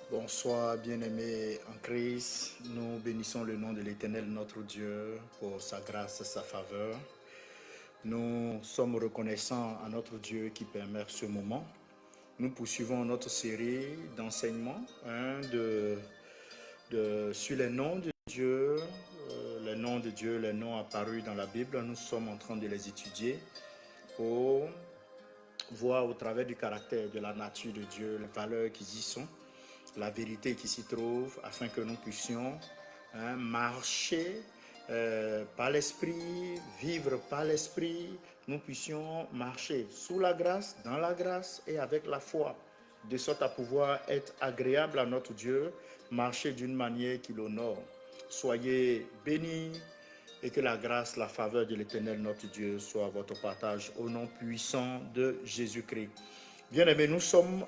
Bonsoir, bien-aimés en Christ. Nous bénissons le nom de l'Éternel, notre Dieu, pour sa grâce et sa faveur. Nous sommes reconnaissants à notre Dieu qui permet ce moment. Nous poursuivons notre série d'enseignements sur les noms de Dieu, les noms apparus dans la Bible. Nous sommes en train de les étudier pour voir au travers du caractère, de la nature de Dieu, les valeurs qui y sont, la vérité qui s'y trouve, afin que nous puissions marcher par l'esprit, vivre par l'esprit, nous puissions marcher sous la grâce, dans la grâce et avec la foi, de sorte à pouvoir être agréable à notre Dieu, marcher d'une manière qui l'honore. Soyez bénis et que la grâce, la faveur de l'Éternel, notre Dieu, soit votre partage au nom puissant de Jésus-Christ. Bien-aimés, nous sommes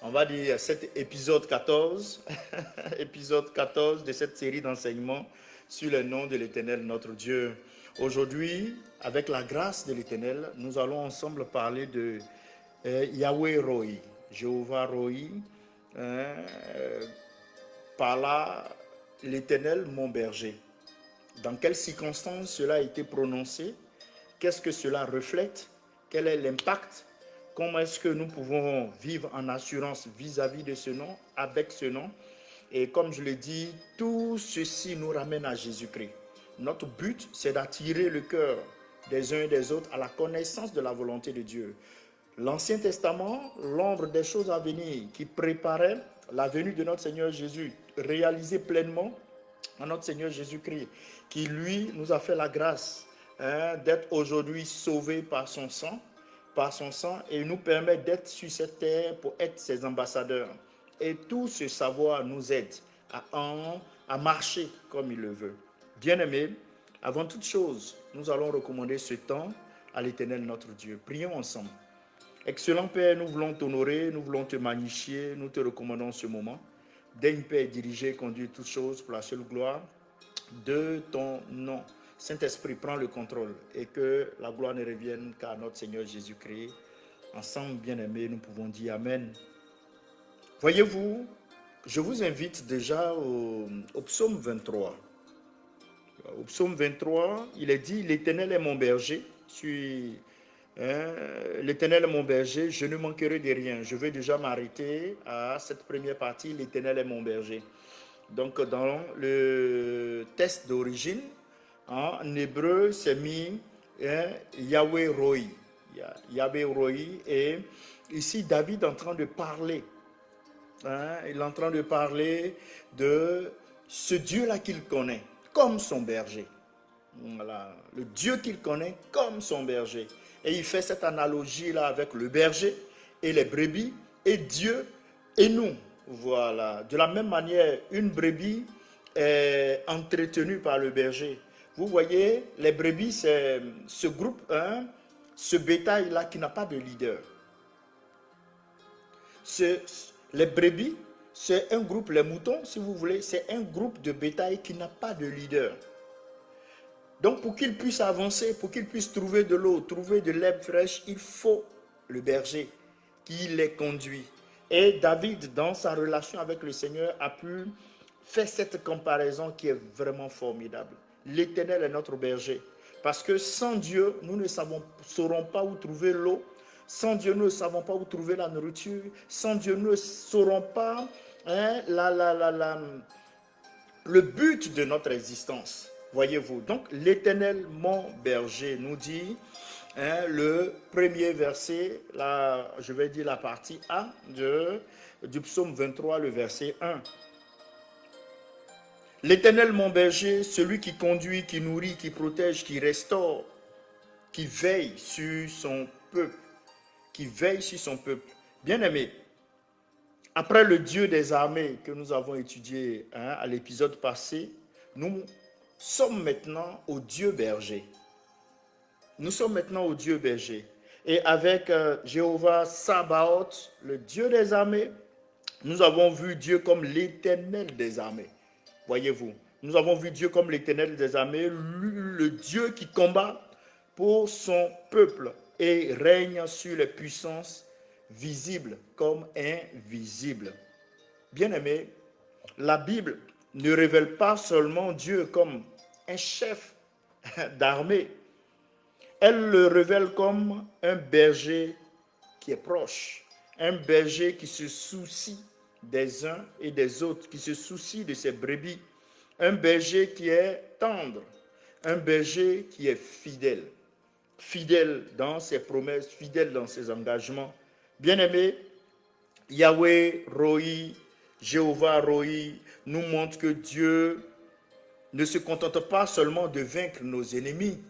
on va dire cet épisode 14, épisode 14 de cette série d'enseignements sur le nom de l'Éternel, notre Dieu. Aujourd'hui, avec la grâce de l'Éternel, nous allons ensemble parler de Yahweh Roi, Jéhovah Roi, par là, l'Éternel, mon berger. Dans quelles circonstances cela a été prononcé? Qu'est-ce que cela reflète? Quel est l'impact? Comment est-ce que nous pouvons vivre en assurance vis-à-vis de ce nom, avec ce nom? Et comme je l'ai dit, tout ceci nous ramène à Jésus-Christ. Notre but, c'est d'attirer le cœur des uns et des autres à la connaissance de la volonté de Dieu. L'Ancien Testament, l'ombre des choses à venir qui préparait la venue de notre Seigneur Jésus, réalisée pleinement à notre Seigneur Jésus-Christ, qui lui nous a fait la grâce d'être aujourd'hui sauvés par son sang, et nous permet d'être sur cette terre pour être ses ambassadeurs. Et tout ce savoir nous aide à marcher comme il le veut. Bien-aimés, avant toute chose, nous allons recommander ce temps à l'Éternel notre Dieu. Prions ensemble. Excellent Père, nous voulons t'honorer, nous voulons te magnifier, nous te recommandons ce moment. Daigne, Père, diriger, conduire toutes choses pour la seule gloire de ton nom. Saint-Esprit, prends le contrôle et que la gloire ne revienne qu'à notre Seigneur Jésus-Christ. Ensemble, bien-aimés, nous pouvons dire Amen. Voyez-vous, je vous invite déjà au psaume 23. Au psaume 23, il est dit, l'Éternel est mon berger, l'Éternel est mon berger, je ne manquerai de rien. Je vais déjà m'arrêter à cette première partie, l'Éternel est mon berger. Donc, dans le texte d'origine, en hébreu, c'est mis Yahweh Roi. Yahweh Roi. Et ici, David est en train de parler. Il est en train de parler de ce Dieu-là qu'il connaît, comme son berger. Voilà, le Dieu qu'il connaît comme son berger. Et il fait cette analogie-là avec le berger et les brebis, et Dieu et nous. Voilà. De la même manière, une brebis est entretenue par le berger. Vous voyez, les brebis, c'est ce groupe, ce bétail-là qui n'a pas de leader. Les brebis, c'est un groupe, les moutons, si vous voulez, c'est un groupe de bétail qui n'a pas de leader. Donc, pour qu'ils puissent avancer, pour qu'ils puissent trouver de l'eau, trouver de l'herbe fraîche, il faut le berger qui les conduit. Et David, dans sa relation avec le Seigneur, a pu faire cette comparaison qui est vraiment formidable. L'Éternel est notre berger. Parce que sans Dieu, nous ne saurons pas où trouver l'eau. Sans Dieu, nous ne savons pas où trouver la nourriture. Sans Dieu, nous ne saurons pas le but de notre existence. Voyez-vous, donc l'Éternel, mon berger, nous dit le premier verset, je vais dire la partie A du psaume 23, le verset 1. L'Éternel, mon berger, celui qui conduit, qui nourrit, qui protège, qui restaure, qui veille sur son peuple, Bien-aimé, après le Dieu des armées que nous avons étudié à l'épisode passé, nous sommes maintenant au Dieu berger. Nous sommes maintenant au Dieu berger. Et avec Jéhovah Sabaoth, le Dieu des armées, nous avons vu Dieu comme l'Éternel des armées. Voyez-vous, nous avons vu Dieu comme l'Éternel des armées, le Dieu qui combat pour son peuple et règne sur les puissances visible comme invisible. Bien-aimé, la Bible ne révèle pas seulement Dieu comme un chef d'armée, elle le révèle comme un berger qui est proche, un berger qui se soucie des uns et des autres, qui se soucie de ses brebis, un berger qui est tendre, un berger qui est fidèle, fidèle dans ses promesses, fidèle dans ses engagements. Bien-aimé, Yahweh Roi, Jéhovah Roi, nous montre que Dieu ne se contente pas seulement de vaincre nos ennemis.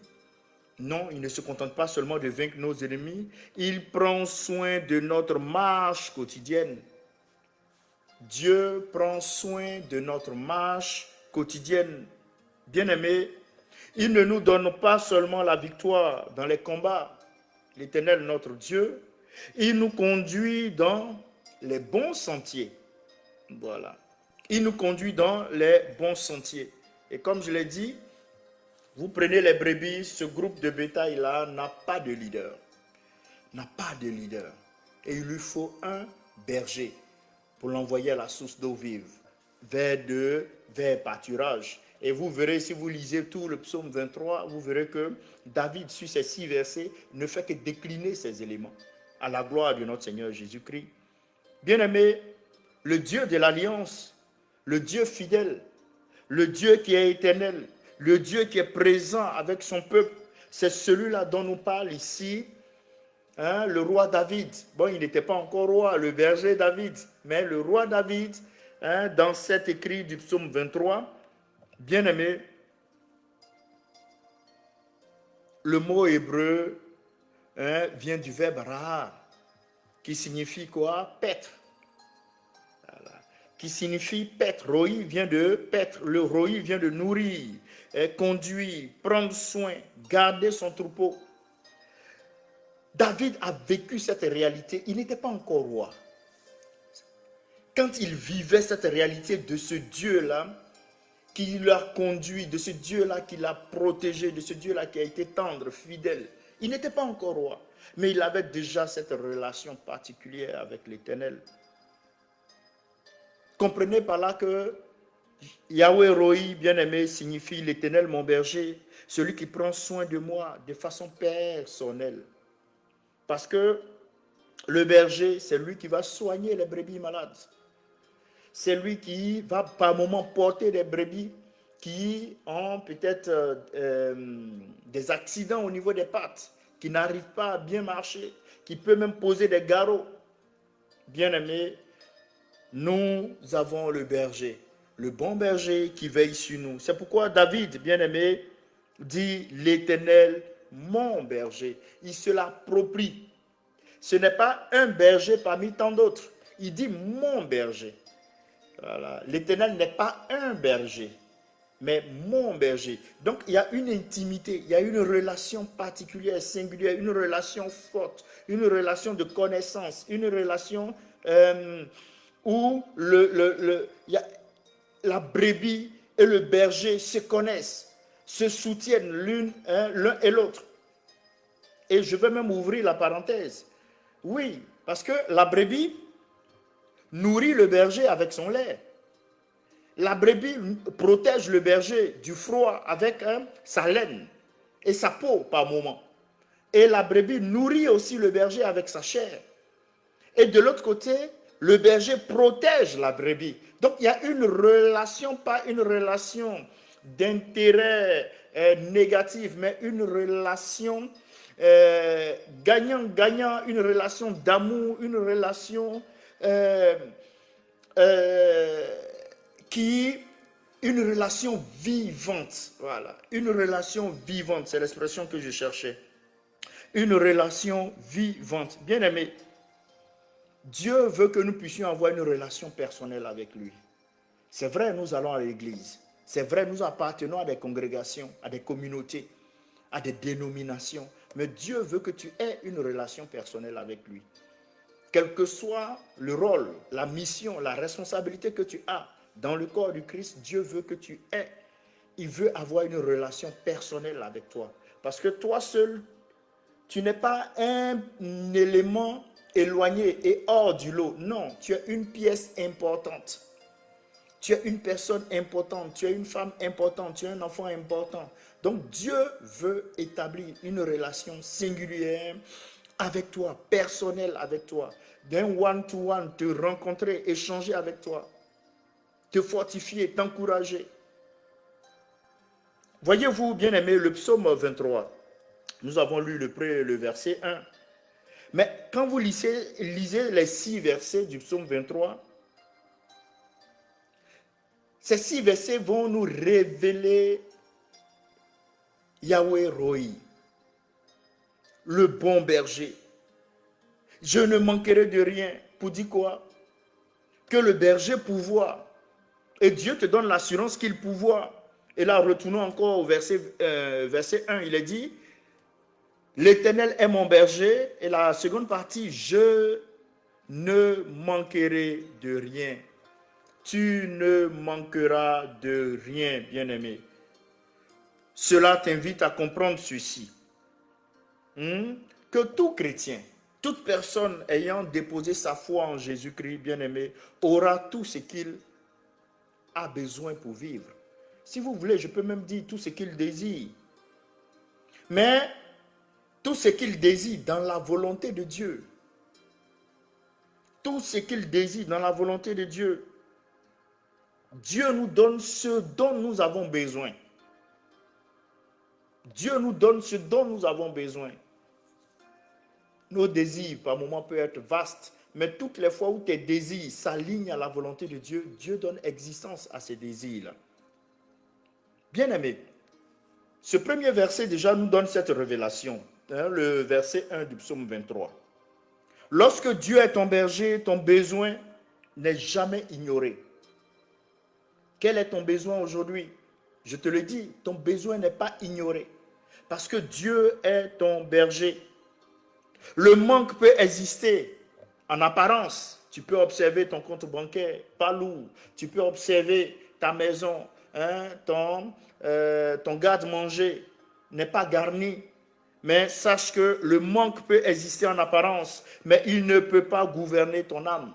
Non, il ne se contente pas seulement de vaincre nos ennemis, il prend soin de notre marche quotidienne. Dieu prend soin de notre marche quotidienne. Bien-aimés, il ne nous donne pas seulement la victoire dans les combats, l'Éternel notre Dieu, il nous conduit dans les bons sentiers. Voilà. Il nous conduit dans les bons sentiers. Et comme je l'ai dit, vous prenez les brebis, ce groupe de bétail-là n'a pas de leader. N'a pas de leader. Et il lui faut un berger pour l'envoyer à la source d'eau vive, vers pâturage. Et vous verrez, si vous lisez tout le psaume 23, vous verrez que David, sur ces 6 versets, ne fait que décliner ces éléments à la gloire de notre Seigneur Jésus-Christ. Bien-aimé, le Dieu de l'Alliance, le Dieu fidèle, le Dieu qui est éternel, le Dieu qui est présent avec son peuple, c'est celui-là dont nous parle ici, le roi David. Bon, il n'était pas encore roi, le berger David, mais le roi David, dans cet écrit du psaume 23, bien-aimé, le mot hébreu vient du verbe ra, qui signifie quoi? Paître. Voilà. Qui signifie paître. Roi vient de paître. Le roi vient de nourrir, conduire, prendre soin, garder son troupeau. David a vécu cette réalité. Il n'était pas encore roi. Quand il vivait cette réalité de ce Dieu-là, qui l'a conduit, de ce Dieu-là qui l'a protégé, de ce Dieu-là qui a été tendre, fidèle, il n'était pas encore roi, mais il avait déjà cette relation particulière avec l'Éternel. Comprenez par là que Yahweh Roi, bien-aimé, signifie l'Éternel mon berger, celui qui prend soin de moi de façon personnelle. Parce que le berger, c'est lui qui va soigner les brebis malades. C'est lui qui va par moment porter des brebis qui ont peut-être des accidents au niveau des pattes, qui n'arrivent pas à bien marcher, qui peut même poser des garrots. Bien-aimés, nous avons le berger, le bon berger qui veille sur nous. C'est pourquoi David, bien-aimé, dit l'Éternel, mon berger. Il se l'approprie. Ce n'est pas un berger parmi tant d'autres. Il dit mon berger. Voilà. L'Éternel n'est pas un berger, mais mon berger. Donc il y a une intimité, il y a une relation particulière, singulière, une relation forte, une relation de connaissance, une relation où la brebis et le berger se connaissent, se soutiennent l'un et l'autre. Et je vais même ouvrir la parenthèse. Oui, parce que la brebis nourrit le berger avec son lait. La brebis protège le berger du froid avec sa laine et sa peau par moment. Et la brebis nourrit aussi le berger avec sa chair. Et de l'autre côté, le berger protège la brebis. Donc il y a une relation, pas une relation d'intérêt négatif, mais une relation gagnant-gagnant, une relation d'amour, une relation une relation vivante. Voilà, une relation vivante, c'est l'expression que je cherchais. Une relation vivante. Bien-aimé, Dieu veut que nous puissions avoir une relation personnelle avec lui. C'est vrai, nous allons à l'église. C'est vrai, nous appartenons à des congrégations, à des communautés, à des dénominations. Mais Dieu veut que tu aies une relation personnelle avec lui. Quel que soit le rôle, la mission, la responsabilité que tu as dans le corps du Christ, Dieu veut que tu aies. Il veut avoir une relation personnelle avec toi. Parce que toi seul, tu n'es pas un élément éloigné et hors du lot. Non, tu es une pièce importante. Tu es une personne importante, tu es une femme importante, tu es un enfant important. Donc Dieu veut établir une relation singulière avec toi, personnelle avec toi, d'un one-to-one, te rencontrer, échanger avec toi, te fortifier, t'encourager. Voyez-vous, bien-aimé, le psaume 23, nous avons lu le verset 1. Mais quand vous lisez les 6 versets du psaume 23, ces 6 versets vont nous révéler Yahweh Roi, le bon berger. Je ne manquerai de rien. Pour dire quoi? Que le berger pourvoit. Et Dieu te donne l'assurance qu'il pourvoit. Et là, retournons encore au verset 1. Il est dit, l'Éternel est mon berger. Et la seconde partie, je ne manquerai de rien. Tu ne manqueras de rien, bien-aimé. Cela t'invite à comprendre ceci. Que tout chrétien, toute personne ayant déposé sa foi en Jésus-Christ, bien-aimé, aura tout ce qu'il a besoin pour vivre. Si vous voulez, je peux même dire tout ce qu'il désire. Mais tout ce qu'il désire dans la volonté de Dieu. Tout ce qu'il désire dans la volonté de Dieu. Dieu nous donne ce dont nous avons besoin. Dieu nous donne ce dont nous avons besoin. Nos désirs, par moments, peuvent être vastes, mais toutes les fois où tes désirs s'alignent à la volonté de Dieu, Dieu donne existence à ces désirs-là. Bien-aimé, ce premier verset déjà nous donne cette révélation, le verset 1 du psaume 23. Lorsque Dieu est ton berger, ton besoin n'est jamais ignoré. Quel est ton besoin aujourd'hui? Je te le dis, ton besoin n'est pas ignoré. Parce que Dieu est ton berger. Le manque peut exister en apparence. Tu peux observer ton compte bancaire, pas lourd. Tu peux observer ta maison, ton garde-manger n'est pas garni. Mais sache que le manque peut exister en apparence, mais il ne peut pas gouverner ton âme.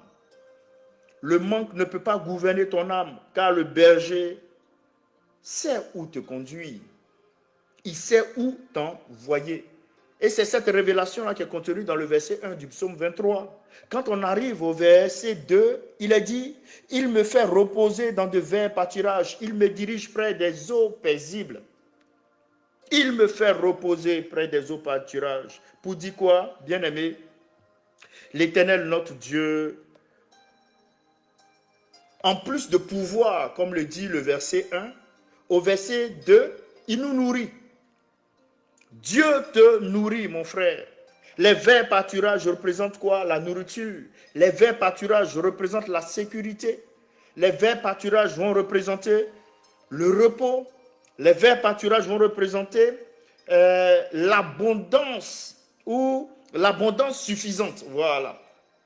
Le manque ne peut pas gouverner ton âme, car le berger sait où te conduire. Il sait où t'envoyer. Et c'est cette révélation-là qui est contenue dans le verset 1 du psaume 23. Quand on arrive au verset 2, il est dit, « Il me fait reposer dans de verts pâturages, il me dirige près des eaux paisibles. » Il me fait reposer près des eaux pâturages. Pour dire quoi, bien-aimé? L'Éternel, notre Dieu, en plus de pouvoir, comme le dit le verset 1, au verset 2, il nous nourrit. Dieu te nourrit, mon frère. Les verts pâturages représentent quoi? La nourriture. Les verts pâturages représentent la sécurité. Les verts pâturages vont représenter le repos. Les verts pâturages vont représenter l'abondance ou l'abondance suffisante. Voilà.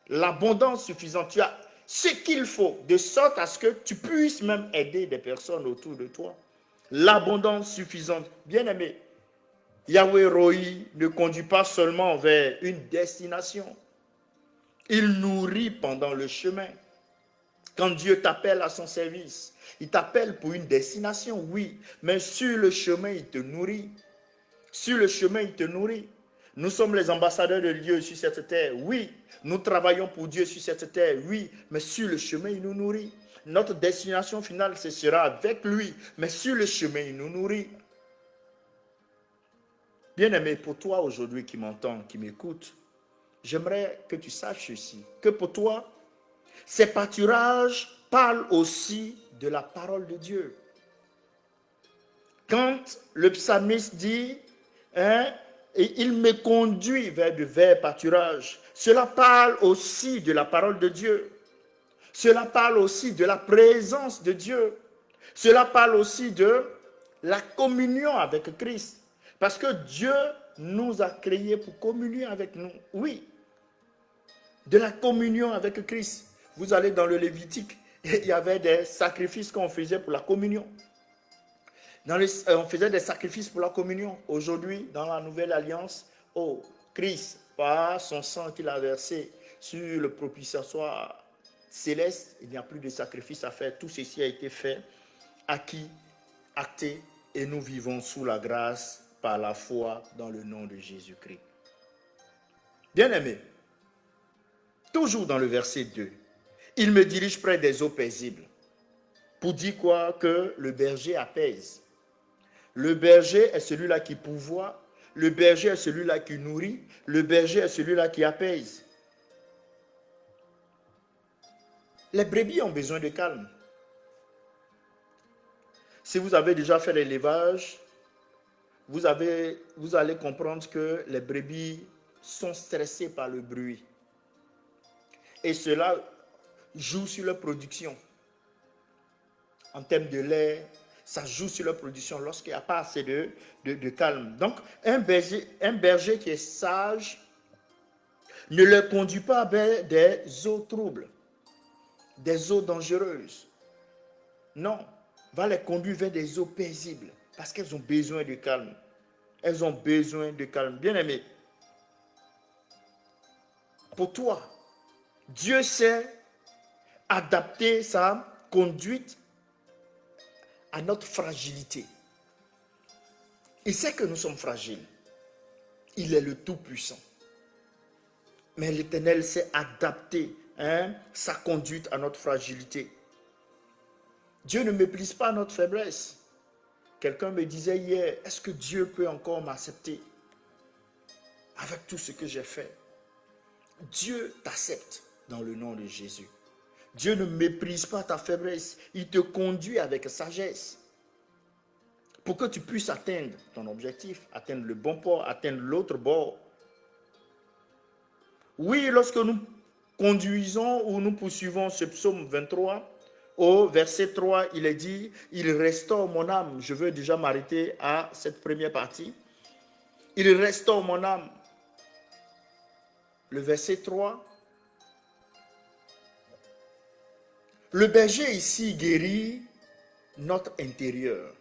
L'abondance suffisante. Tu as ce qu'il faut de sorte à ce que tu puisses même aider des personnes autour de toi. L'abondance suffisante. Bien-aimé, Yahweh Roi ne conduit pas seulement vers une destination. Il nourrit pendant le chemin. Quand Dieu t'appelle à son service, il t'appelle pour une destination, oui, mais sur le chemin, il te nourrit. Sur le chemin, il te nourrit. Nous sommes les ambassadeurs de Dieu sur cette terre, oui. Nous travaillons pour Dieu sur cette terre, oui, mais sur le chemin, il nous nourrit. Notre destination finale, ce sera avec lui, mais sur le chemin, il nous nourrit. Bien-aimé, pour toi aujourd'hui qui m'entends, qui m'écoute, j'aimerais que tu saches ceci, que pour toi, ces pâturages parlent aussi de la parole de Dieu. Quand le psalmiste dit, et il me conduit vers de verts pâturages, cela parle aussi de la parole de Dieu. Cela parle aussi de la présence de Dieu. Cela parle aussi de la communion avec Christ. Parce que Dieu nous a créés pour communier avec nous. Oui, de la communion avec Christ. Vous allez dans le Lévitique, il y avait des sacrifices qu'on faisait pour la communion. On faisait des sacrifices pour la communion. Aujourd'hui, dans la nouvelle alliance, Christ, par son sang qu'il a versé, sur le propitiatoire céleste, il n'y a plus de sacrifice à faire. Tout ceci a été fait, acquis, acté, et nous vivons sous la grâce par la foi dans le nom de Jésus-Christ. Bien-aimés, toujours dans le verset 2, il me dirige près des eaux paisibles. Pour dire quoi? Que le berger apaise. Le berger est celui-là qui pourvoit. Le berger est celui-là qui nourrit. Le berger est celui-là qui apaise. Les brebis ont besoin de calme. Si vous avez déjà fait l'élevage, vous allez comprendre que les brebis sont stressées par le bruit. Et cela joue sur leur production. En termes de lait, ça joue sur leur production lorsqu'il n'y a pas assez de calme. Donc, un berger qui est sage ne le conduit pas vers des eaux troubles, des eaux dangereuses. Non, va les conduire vers des eaux paisibles parce qu'elles ont besoin de calme. Elles ont besoin de calme. Bien-aimé, pour toi, Dieu sait adapter sa conduite à notre fragilité. Il sait que nous sommes fragiles. Il est le Tout-Puissant. Mais l'Éternel sait adapter sa conduite à notre fragilité. Dieu ne méprise pas notre faiblesse. Quelqu'un me disait hier, est-ce que Dieu peut encore m'accepter avec tout ce que j'ai fait? Dieu t'accepte dans le nom de Jésus. Dieu ne méprise pas ta faiblesse. Il te conduit avec sagesse pour que tu puisses atteindre ton objectif, atteindre le bon port, atteindre l'autre bord. Oui, lorsque nous conduisons ou nous poursuivons ce psaume 23, au verset 3, il est dit, il restaure mon âme. Je veux déjà m'arrêter à cette première partie. Il restaure mon âme. Le verset 3. Le berger ici guérit notre intérieur,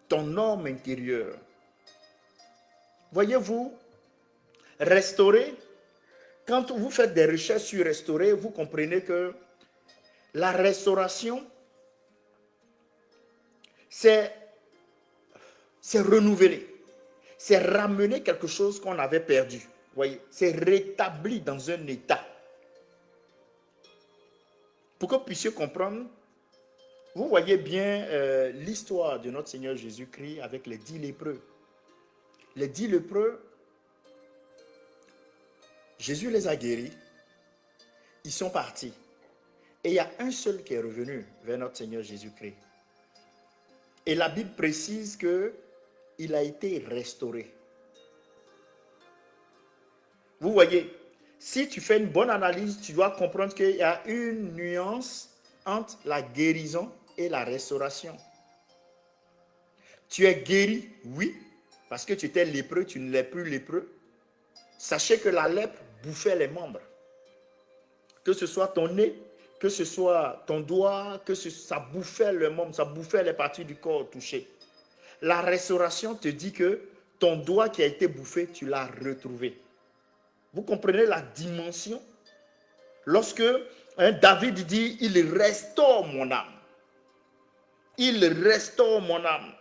ton homme intérieur. Voyez-vous, restaurer, quand vous faites des recherches sur restaurer, vous comprenez que la restauration, c'est renouveler, c'est ramener quelque chose qu'on avait perdu. Voyez, c'est rétabli dans un état. Pour que vous puissiez comprendre, vous voyez bien l'histoire de notre Seigneur Jésus-Christ avec les 10 lépreux. Les 10 lépreux, Jésus les a guéris, ils sont partis. Et il y a un seul qui est revenu vers notre Seigneur Jésus-Christ. Et la Bible précise qu'il a été restauré. Vous voyez, si tu fais une bonne analyse, tu dois comprendre qu'il y a une nuance entre la guérison et la restauration. Tu es guéri, oui, parce que tu étais lépreux, tu ne l'es plus lépreux. Sachez que la lèpre bouffait les membres. Que ce soit ton nez, que ce soit ton doigt, ça bouffait le membre, ça bouffait les parties du corps touchées. La restauration te dit que ton doigt qui a été bouffé, tu l'as retrouvé. Vous comprenez la dimension? Lorsque David dit, il restaure mon âme. Il restaure mon âme.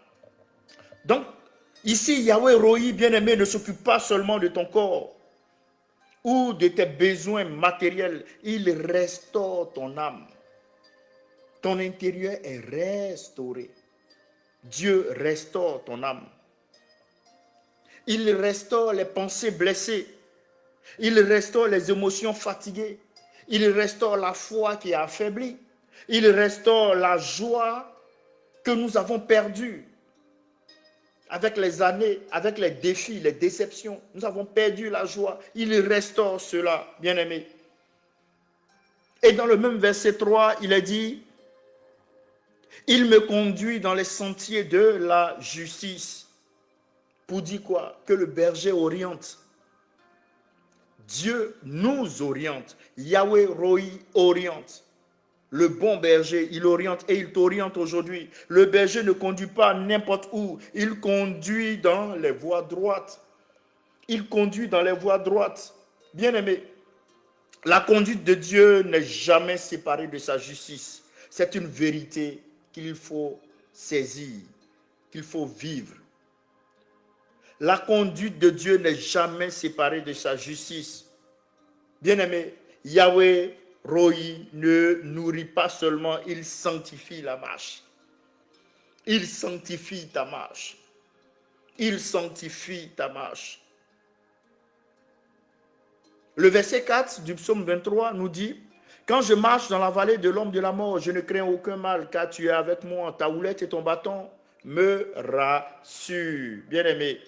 Donc, ici, Yahweh Roi, bien-aimé, ne s'occupe pas seulement de ton corps ou de tes besoins matériels. Il restaure ton âme. Ton intérieur est restauré. Dieu restaure ton âme. Il restaure les pensées blessées. Il restaure les émotions fatiguées. Il restaure la foi qui est affaiblie. Il restaure la joie que nous avons perdue. Avec les années, avec les défis, les déceptions, nous avons perdu la joie. Il restaure cela, bien-aimés. Et dans le même verset 3, il est dit, il me conduit dans les sentiers de la justice. Pour dire quoi? Que le berger oriente. Dieu nous oriente. Yahweh Roi oriente. Le bon berger, il oriente et il t'oriente aujourd'hui. Le berger ne conduit pas n'importe où. Il conduit dans les voies droites. Il conduit dans les voies droites. Bien-aimé, La conduite de Dieu n'est jamais séparée de sa justice. C'est une vérité qu'il faut saisir, qu'il faut vivre. La conduite de Dieu n'est jamais séparée de sa justice. Bien-aimé, Yahweh Rohi ne nourrit pas seulement, il sanctifie la marche. Il sanctifie ta marche. Il sanctifie ta marche. Le verset 4 du psaume 23 nous dit: quand je marche dans la vallée de l'ombre de la mort, je ne crains aucun mal, car tu es avec moi, ta houlette et ton bâton me rassurent. Bien-aimé,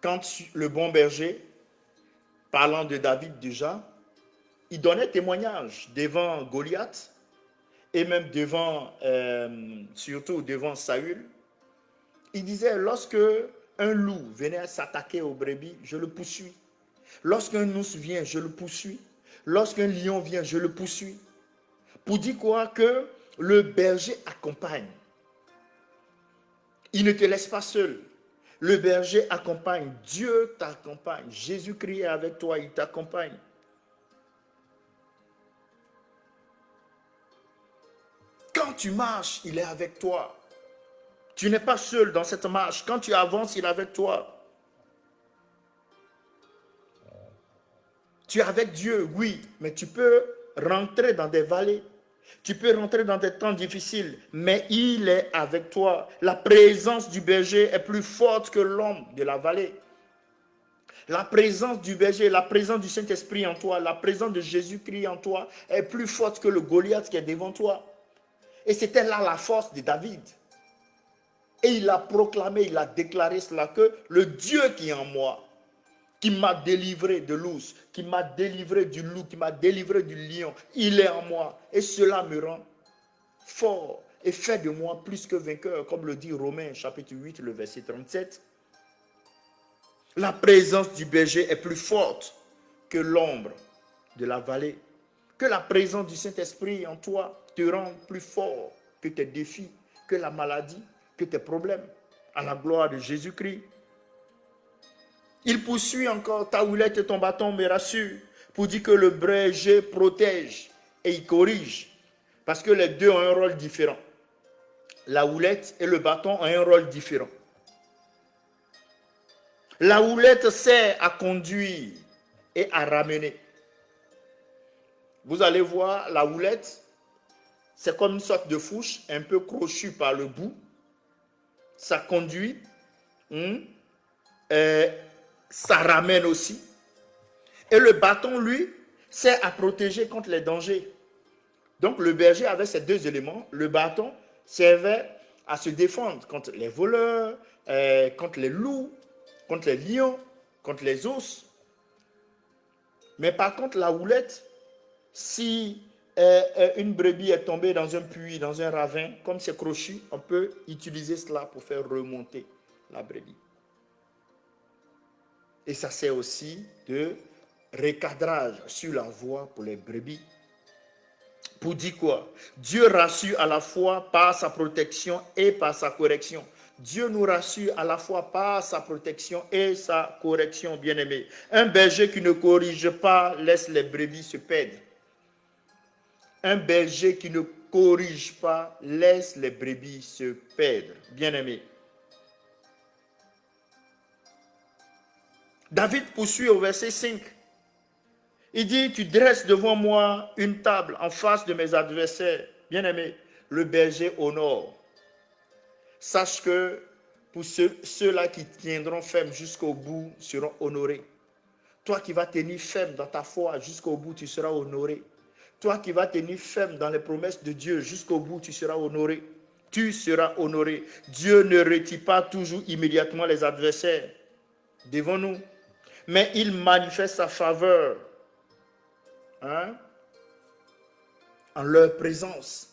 quand le bon berger, parlant de David déjà, il donnait témoignage devant Goliath et même surtout devant Saül. Il disait, lorsque un loup venait s'attaquer aux brebis, je le poursuis. Lorsqu'un ours vient, je le poursuis. Lorsqu'un lion vient, je le poursuis. Pour dire quoi? Que le berger accompagne. Il ne te laisse pas seul. Le berger accompagne. Dieu t'accompagne. Jésus-Christ est avec toi, il t'accompagne. Quand tu marches, il est avec toi. Tu n'es pas seul dans cette marche. Quand tu avances, il est avec toi. Tu es avec Dieu, oui, mais tu peux rentrer dans des vallées. Tu peux rentrer dans des temps difficiles, mais il est avec toi. La présence du berger est plus forte que l'ombre de la vallée. La présence du berger, la présence du Saint-Esprit en toi, la présence de Jésus-Christ en toi est plus forte que le Goliath qui est devant toi. Et c'était là la force de David. Et il a proclamé, il a déclaré cela, que le Dieu qui est en moi, qui m'a délivré de l'ours, qui m'a délivré du loup, qui m'a délivré du lion, il est en moi. Et cela me rend fort et fait de moi plus que vainqueur, comme le dit Romains chapitre 8, le verset 37. La présence du berger est plus forte que l'ombre de la vallée. Que la présence du Saint-Esprit en toi te rend plus fort que tes défis, que la maladie, que tes problèmes. À la gloire de Jésus-Christ. Il poursuit encore, ta houlette et ton bâton me rassurent, pour dire que le berger protège et il corrige. Parce que les deux ont un rôle différent. La houlette et le bâton ont un rôle différent. La houlette sert à conduire et à ramener. Vous allez voir, la houlette, c'est comme une sorte de fourche, un peu crochue par le bout. Ça conduit, ça ramène aussi. Et le bâton, lui, sert à protéger contre les dangers. Donc le berger avait ces deux éléments. Le bâton servait à se défendre contre les voleurs, contre les loups, contre les lions, contre les ours. Mais par contre, la houlette, si une brebis est tombée dans un puits, dans un ravin, comme c'est crochu, on peut utiliser cela pour faire remonter la brebis. Et ça sert aussi de recadrage sur la voie pour les brebis. Pour dire quoi? Dieu rassure à la fois par sa protection et par sa correction. Dieu nous rassure à la fois par sa protection et sa correction, bien-aimés. Un berger qui ne corrige pas laisse les brebis se perdre. Un berger qui ne corrige pas laisse les brebis se perdre, bien-aimés. David poursuit au verset 5. Il dit, tu dresses devant moi une table en face de mes adversaires. Bien-aimé, le berger honore. Sache que pour ceux-là qui tiendront ferme jusqu'au bout seront honorés. Toi qui vas tenir ferme dans ta foi jusqu'au bout, tu seras honoré. Toi qui vas tenir ferme dans les promesses de Dieu jusqu'au bout, tu seras honoré. Tu seras honoré. Dieu ne retire pas toujours immédiatement les adversaires devant nous, mais il manifeste sa faveur en leur présence.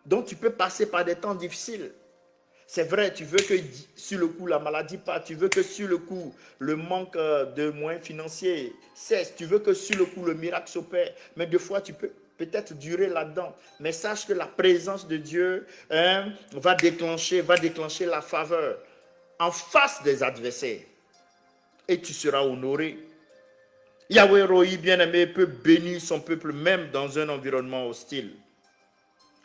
Donc tu peux passer par des temps difficiles. C'est vrai, tu veux que sur le coup la maladie parte, tu veux que sur le coup le manque de moyens financiers cesse, tu veux que sur le coup le miracle s'opère, mais des fois tu peux peut-être durer là-dedans. Mais sache que la présence de Dieu va déclencher la faveur en face des adversaires et tu seras honoré. Yahweh Rohi, bien-aimé, peut bénir son peuple même dans un environnement hostile.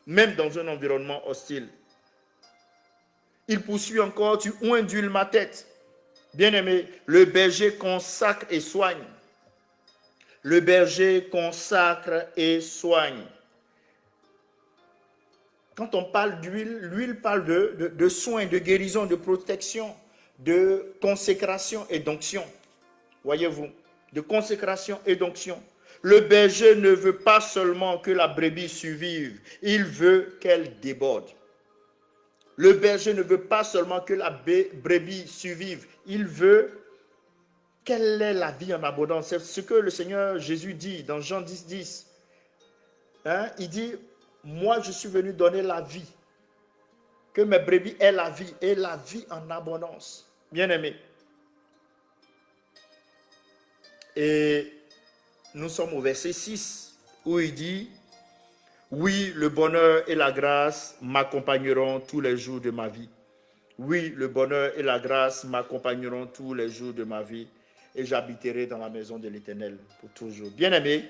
Même dans un environnement hostile. Il poursuit encore, tu ondules ma tête. Bien-aimé, le berger consacre et soigne. Le berger consacre et soigne. Quand on parle d'huile, l'huile parle de soins, de guérison, de protection, de consécration et d'onction. Voyez-vous, de consécration et d'onction. Le berger ne veut pas seulement que la brebis survive, il veut qu'elle déborde. Le berger ne veut pas seulement que la brebis survive, il veut qu'elle ait la vie en abondance. C'est ce que le Seigneur Jésus dit dans Jean 10, 10. Il dit, moi je suis venu donner la vie, que mes brebis aient la vie, et la vie en abondance. Bien-aimés. Et nous sommes au verset 6, où il dit, oui, le bonheur et la grâce m'accompagneront tous les jours de ma vie. Oui, le bonheur et la grâce m'accompagneront tous les jours de ma vie, et j'habiterai dans la maison de l'Éternel pour toujours. Bien-aimé,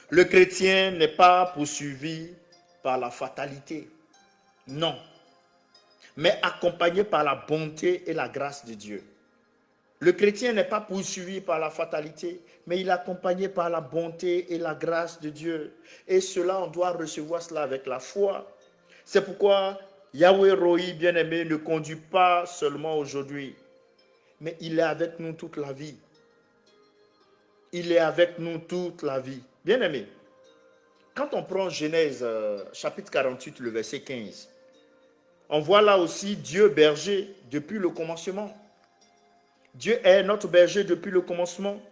le chrétien n'est pas poursuivi par la fatalité, non, mais accompagné par la bonté et la grâce de Dieu. Le chrétien n'est pas poursuivi par la fatalité, mais il est accompagné par la bonté et la grâce de Dieu. Et cela, on doit recevoir cela avec la foi. C'est pourquoi Yahweh Rohi, bien-aimé, ne conduit pas seulement aujourd'hui, mais il est avec nous toute la vie. Il est avec nous toute la vie. Bien-aimé, quand on prend Genèse chapitre 48, le verset 15, on voit là aussi Dieu berger depuis le commencement. Dieu est notre berger depuis le commencement.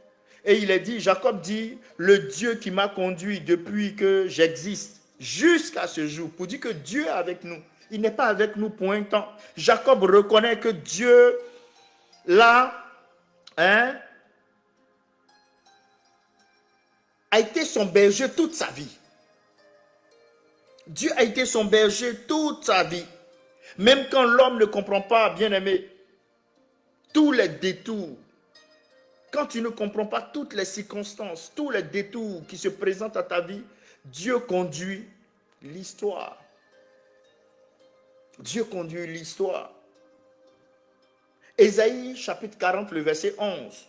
Et il est dit, Jacob dit, le Dieu qui m'a conduit depuis que j'existe jusqu'à ce jour, pour dire que Dieu est avec nous. Il n'est pas avec nous pour un temps. Jacob reconnaît que Dieu, là, a été son berger toute sa vie. Dieu a été son berger toute sa vie. Même quand l'homme ne comprend pas, bien-aimé, tous les détours, quand tu ne comprends pas toutes les circonstances, tous les détours qui se présentent à ta vie, Dieu conduit l'histoire. Dieu conduit l'histoire. Ésaïe chapitre 40, le verset 11,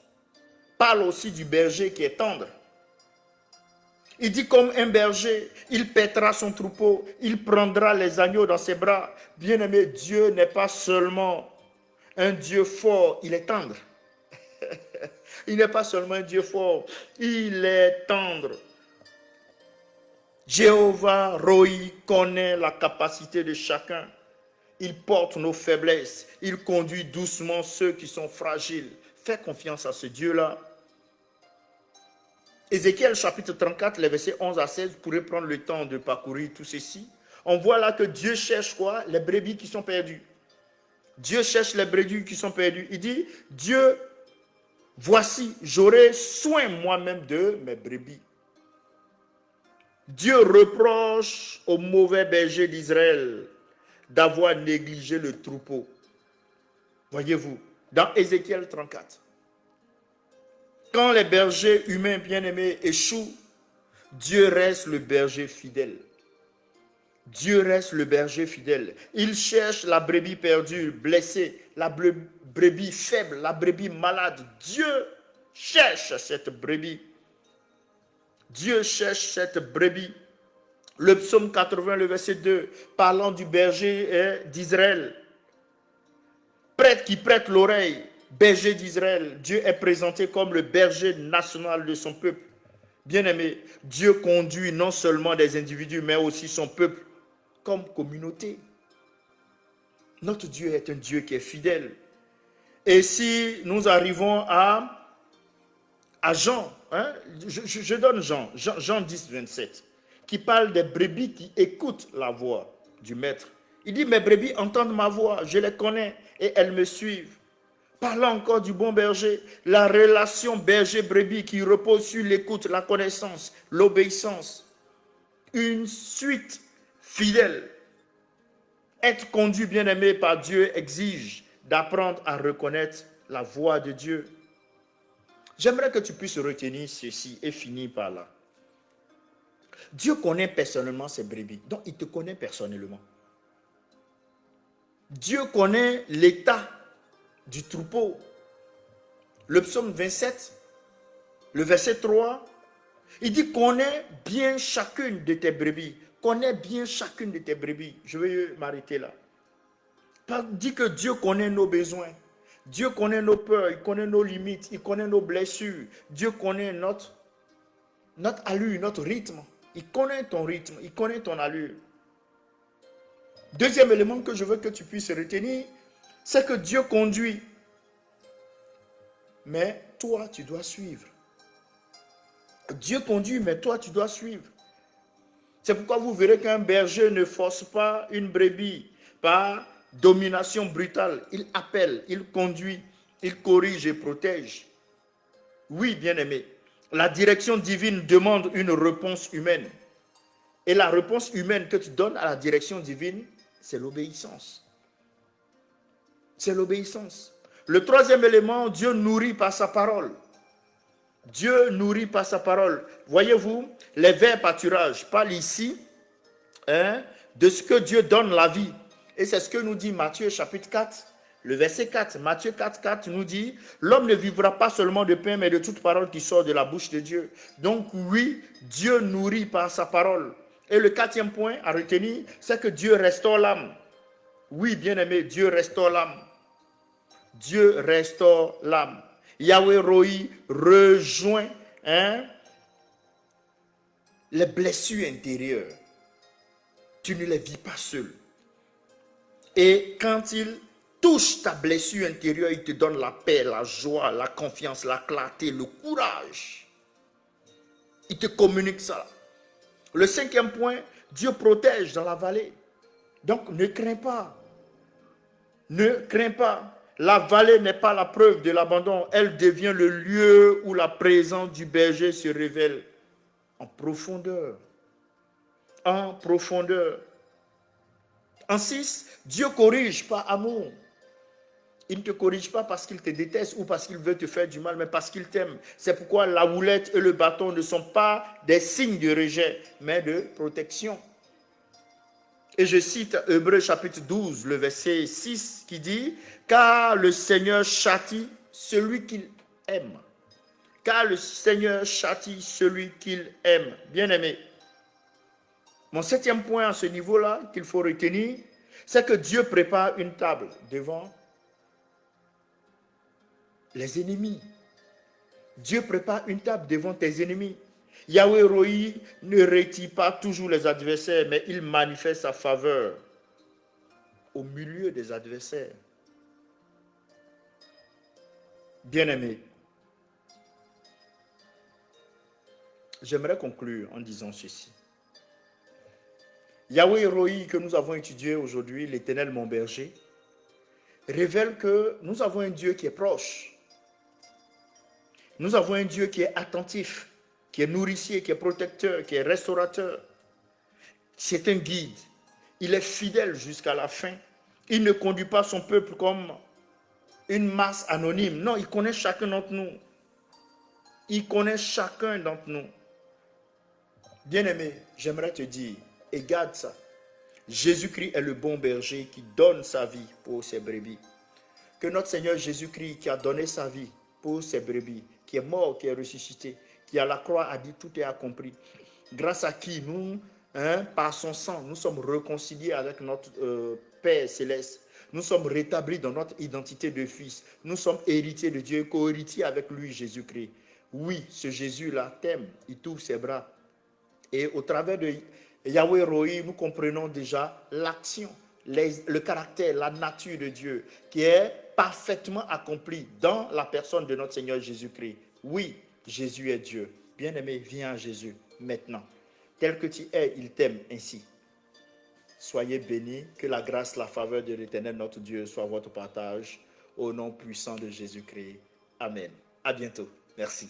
parle aussi du berger qui est tendre. Il dit comme un berger, il paîtra son troupeau, il prendra les agneaux dans ses bras. Bien-aimé, Dieu n'est pas seulement un Dieu fort, il est tendre. Il n'est pas seulement un Dieu fort, il est tendre. Jéhovah Rohi connaît la capacité de chacun. Il porte nos faiblesses, il conduit doucement ceux qui sont fragiles. Fais confiance à ce Dieu-là. Ézéchiel chapitre 34, les versets 11 à 16, vous pourrez prendre le temps de parcourir tout ceci. On voit là que Dieu cherche quoi? Les brebis qui sont perdues. Dieu cherche les brebis qui sont perdues. Il dit, Dieu, voici, j'aurai soin moi-même de mes brebis. Dieu reproche au mauvais berger d'Israël d'avoir négligé le troupeau. Voyez-vous, dans Ézéchiel 34. Quand les bergers humains bien-aimés échouent, Dieu reste le berger fidèle. Dieu reste le berger fidèle. Il cherche la brebis perdue, blessée, la brebis faible, la brebis malade. Dieu cherche cette brebis. Dieu cherche cette brebis. Le psaume 80, le verset 2, parlant du berger d'Israël. Prêtre qui prête l'oreille, berger d'Israël. Dieu est présenté comme le berger national de son peuple. Bien-aimé, Dieu conduit non seulement des individus, mais aussi son peuple comme communauté. Notre Dieu est un Dieu qui est fidèle. Et si nous arrivons à Jean, je donne Jean 10, 27, qui parle des brebis qui écoutent la voix du maître. Il dit, mes brebis entendent ma voix, je les connais et elles me suivent. Parlant encore du bon berger, la relation berger-brebis qui repose sur l'écoute, la connaissance, l'obéissance. Une suite fidèle. Être conduit bien-aimé par Dieu exige d'apprendre à reconnaître la voix de Dieu. J'aimerais que tu puisses retenir ceci et finir par là. Dieu connaît personnellement ses brebis, donc il te connaît personnellement. Dieu connaît l'état du troupeau. Le psaume 27, le verset 3, il dit connais bien chacune de tes brebis. Connais bien chacune de tes brebis. Je vais m'arrêter là. Dit que Dieu connaît nos besoins. Dieu connaît nos peurs, il connaît nos limites, il connaît nos blessures. Dieu connaît notre allure, notre rythme. Il connaît ton rythme, il connaît ton allure. Deuxième élément que je veux que tu puisses retenir, c'est que Dieu conduit. Mais toi, tu dois suivre. Dieu conduit, mais toi, tu dois suivre. C'est pourquoi vous verrez qu'un berger ne force pas une brebis par domination brutale. Il appelle, il conduit, il corrige et protège. Oui, bien-aimé, la direction divine demande une réponse humaine. Et la réponse humaine que tu donnes à la direction divine, c'est l'obéissance. C'est l'obéissance. Le troisième élément, Dieu nourrit par sa parole. Dieu nourrit par sa parole. Voyez-vous, les verts pâturages parlent ici de ce que Dieu donne la vie. Et c'est ce que nous dit Matthieu chapitre 4, le verset 4. Matthieu 4, 4 nous dit, l'homme ne vivra pas seulement de pain, mais de toute parole qui sort de la bouche de Dieu. Donc oui, Dieu nourrit par sa parole. Et le quatrième point à retenir, c'est que Dieu restaure l'âme. Oui, bien-aimé, Dieu restaure l'âme. Dieu restaure l'âme. Yahweh Roi rejoint les blessures intérieures. Tu ne les vis pas seul. Et quand il touche ta blessure intérieure, il te donne la paix, la joie, la confiance, la clarté, le courage. Il te communique ça. Le cinquième point, Dieu protège dans la vallée. Donc ne crains pas. Ne crains pas. La vallée n'est pas la preuve de l'abandon. Elle devient le lieu où la présence du berger se révèle en profondeur. En profondeur. En 6, Dieu corrige par amour. Il ne te corrige pas parce qu'il te déteste ou parce qu'il veut te faire du mal, mais parce qu'il t'aime. C'est pourquoi la houlette et le bâton ne sont pas des signes de rejet, mais de protection. Et je cite Hébreux chapitre 12, le verset 6 qui dit « Car le Seigneur châtie celui qu'il aime. » Car le Seigneur châtie celui qu'il aime. Bien-aimé. Mon septième point à ce niveau-là qu'il faut retenir, c'est que Dieu prépare une table devant les ennemis. Dieu prépare une table devant tes ennemis. Yahweh Roi ne retire pas toujours les adversaires, mais il manifeste sa faveur au milieu des adversaires. Bien-aimé, j'aimerais conclure en disant ceci. Yahweh Roi que nous avons étudié aujourd'hui, l'Éternel mon berger, révèle que nous avons un Dieu qui est proche. Nous avons un Dieu qui est attentif, qui est nourricier, qui est protecteur, qui est restaurateur. C'est un guide. Il est fidèle jusqu'à la fin. Il ne conduit pas son peuple comme une masse anonyme. Non, il connaît chacun d'entre nous. Il connaît chacun d'entre nous. Bien-aimé, j'aimerais te dire, et garde ça. Jésus-Christ est le bon berger qui donne sa vie pour ses brebis. Que notre Seigneur Jésus-Christ qui a donné sa vie pour ses brebis, qui est mort, qui est ressuscité, qui à la croix a dit tout est accompli, grâce à qui nous, par son sang, nous sommes réconciliés avec notre Père céleste. Nous sommes rétablis dans notre identité de fils. Nous sommes héritiers de Dieu, co-héritiers avec lui, Jésus-Christ. Oui, ce Jésus-là t'aime, il t'ouvre ses bras. Et au travers de Yahweh Roi, nous comprenons déjà l'action, le caractère, la nature de Dieu qui est parfaitement accompli dans la personne de notre Seigneur Jésus-Christ. Oui, Jésus est Dieu. Bien-aimé, viens à Jésus maintenant. Tel que tu es, il t'aime ainsi. Soyez bénis, que la grâce, la faveur de l'Éternel, notre Dieu, soit votre partage. Au nom puissant de Jésus-Christ. Amen. À bientôt. Merci.